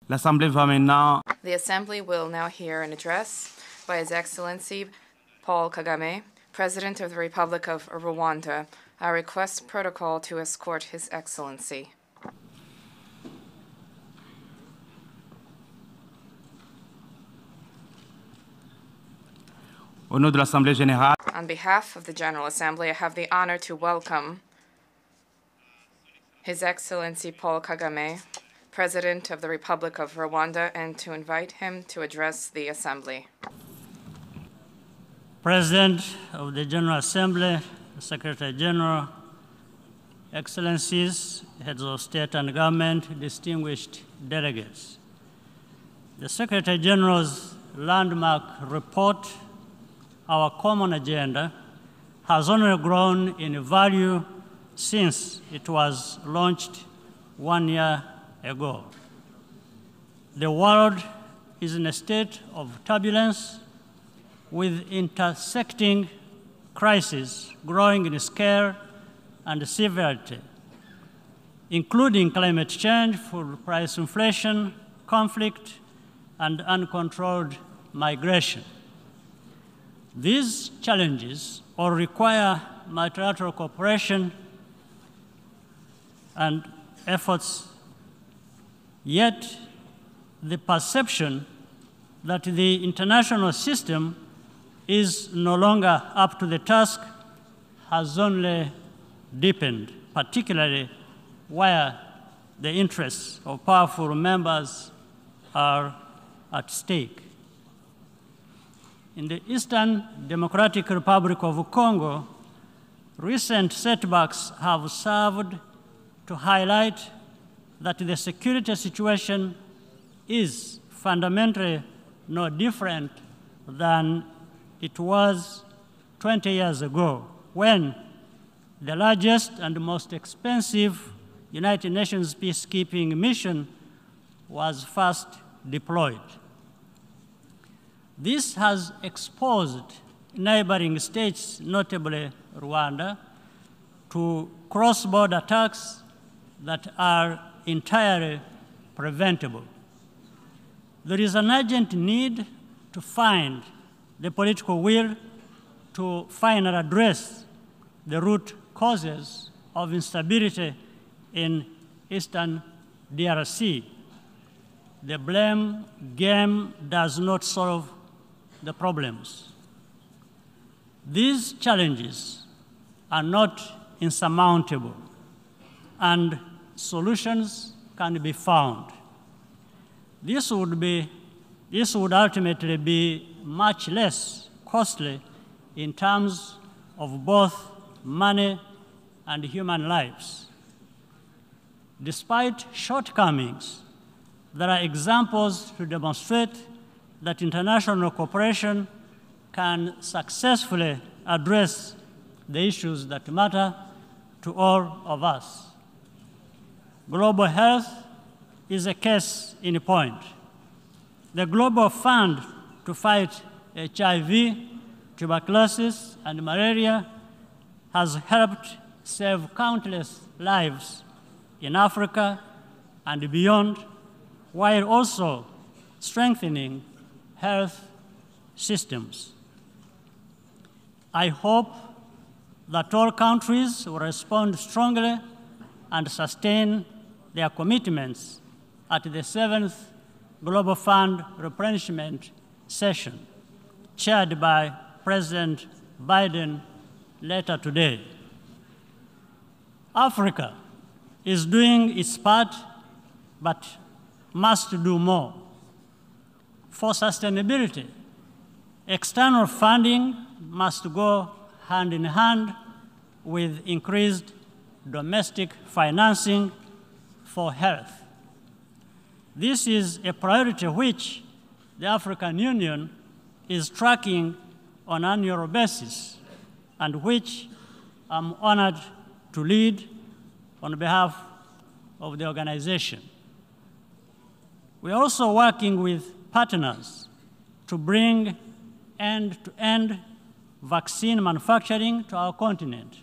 L'Assemblée va maintenant. The Assembly will now hear an address by His Excellency Paul Kagame, President of the Republic of Rwanda. I request protocol to escort His Excellency. Au nom de l'Assemblée générale, On behalf of the General Assembly, I have the honor to welcome His Excellency Paul Kagame, President of the Republic of Rwanda, and to invite him to address the Assembly. President of the General Assembly, Secretary General, Excellencies, Heads of State and Government, distinguished delegates. The Secretary General's landmark report, Our Common Agenda, has only grown in value since it was launched 1 year ago. The world is in a state of turbulence with intersecting crises growing in scale and severity, including climate change, food price inflation, conflict, and uncontrolled migration. These challenges all require multilateral cooperation and efforts, yet the perception that the international system is no longer up to the task has only deepened, particularly where the interests of powerful members are at stake. In the Eastern Democratic Republic of Congo, recent setbacks have served to highlight that the security situation is fundamentally no different than it was 20 years ago, when the largest and most expensive United Nations peacekeeping mission was first deployed. This has exposed neighboring states, notably Rwanda, to cross-border attacks that are entirely preventable. There is an urgent need to find the political will to finally address the root causes of instability in Eastern DRC. The blame game does not solve the problems. These challenges are not insurmountable, and solutions can be found. This would ultimately be much less costly in terms of both money and human lives. Despite shortcomings, there are examples to demonstrate that international cooperation can successfully address the issues that matter to all of us. Global health is a case in point. The Global Fund to fight HIV, tuberculosis, and malaria has helped save countless lives in Africa and beyond, while also strengthening health systems. I hope that all countries will respond strongly and sustain their commitments at the 7th Global Fund replenishment session, chaired by President Biden later today. Africa is doing its part, but must do more. For sustainability, external funding must go hand in hand with increased domestic financing for health. This is a priority which the African Union is tracking on an annual basis, and which I'm honored to lead on behalf of the organization. We are also working with partners to bring end-to-end vaccine manufacturing to our continent,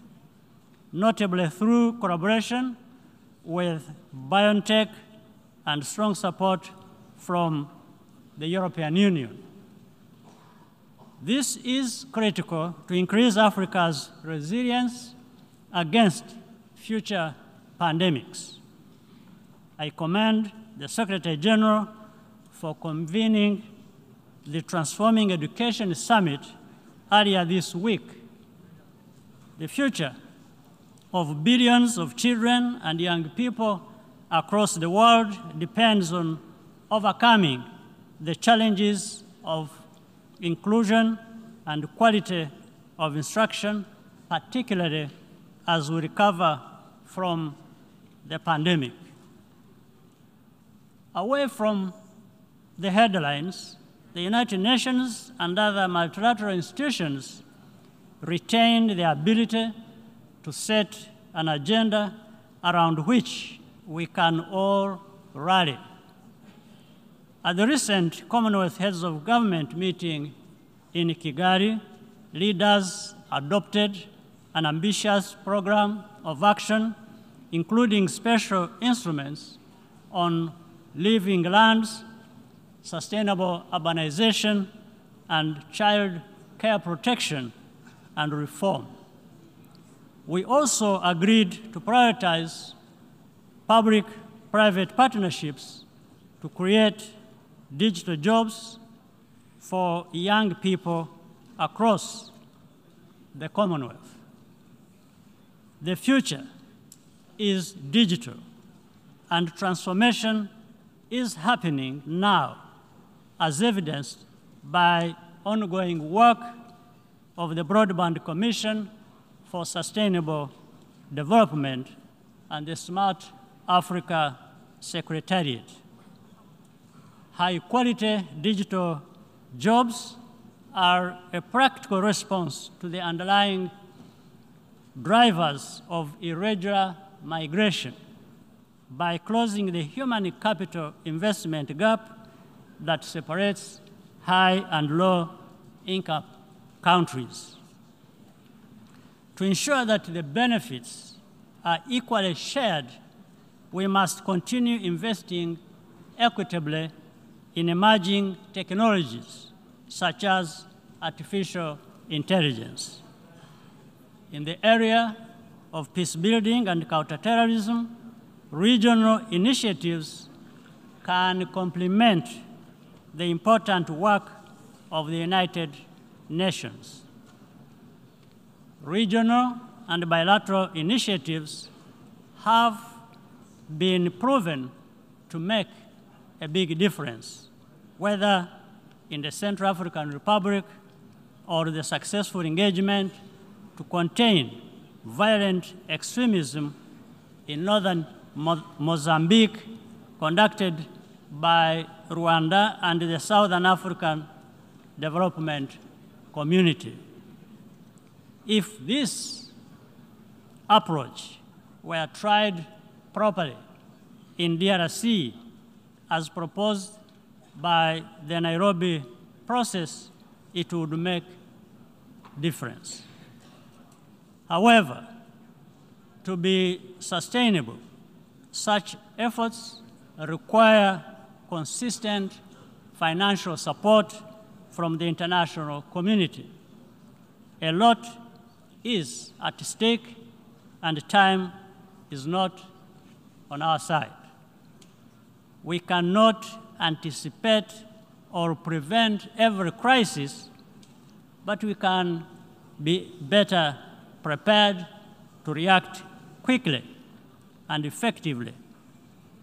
notably through collaboration with BioNTech and strong support from the European Union. This is critical to increase Africa's resilience against future pandemics. I commend the Secretary General for convening the Transforming Education Summit earlier this week. The future of billions of children and young people across the world depends on overcoming the challenges of inclusion and quality of instruction, particularly as we recover from the pandemic. Away from the headlines, the United Nations and other multilateral institutions retained the ability to set an agenda around which we can all rally. At the recent Commonwealth Heads of Government meeting in Kigali, leaders adopted an ambitious program of action, including special instruments on living lands, sustainable urbanization, and child care protection and reform. We also agreed to prioritize public-private partnerships to create digital jobs for young people across the Commonwealth. The future is digital, and transformation is happening now, as evidenced by ongoing work of the Broadband Commission for Sustainable Development and the Smart Africa Secretariat. High-quality digital jobs are a practical response to the underlying drivers of irregular migration by closing the human capital investment gap that separates high and low-income countries. To ensure that the benefits are equally shared, we must continue investing equitably in emerging technologies, such as artificial intelligence. In the area of peace building and counterterrorism, regional initiatives can complement the important work of the United Nations. Regional and bilateral initiatives have been proven to make a big difference, whether in the Central African Republic or the successful engagement to contain violent extremism in northern Mozambique, conducted by Rwanda and the Southern African Development Community. If this approach were tried properly in DRC, as proposed by the Nairobi process, it would make difference. However, to be sustainable, such efforts require consistent financial support from the international community. A lot is at stake, and time is not on our side. We cannot anticipate or prevent every crisis, but we can be better prepared to react quickly and effectively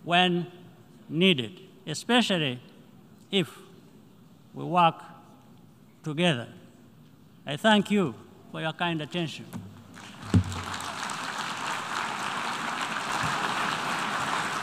when needed, especially if we work together. I thank you for your kind attention.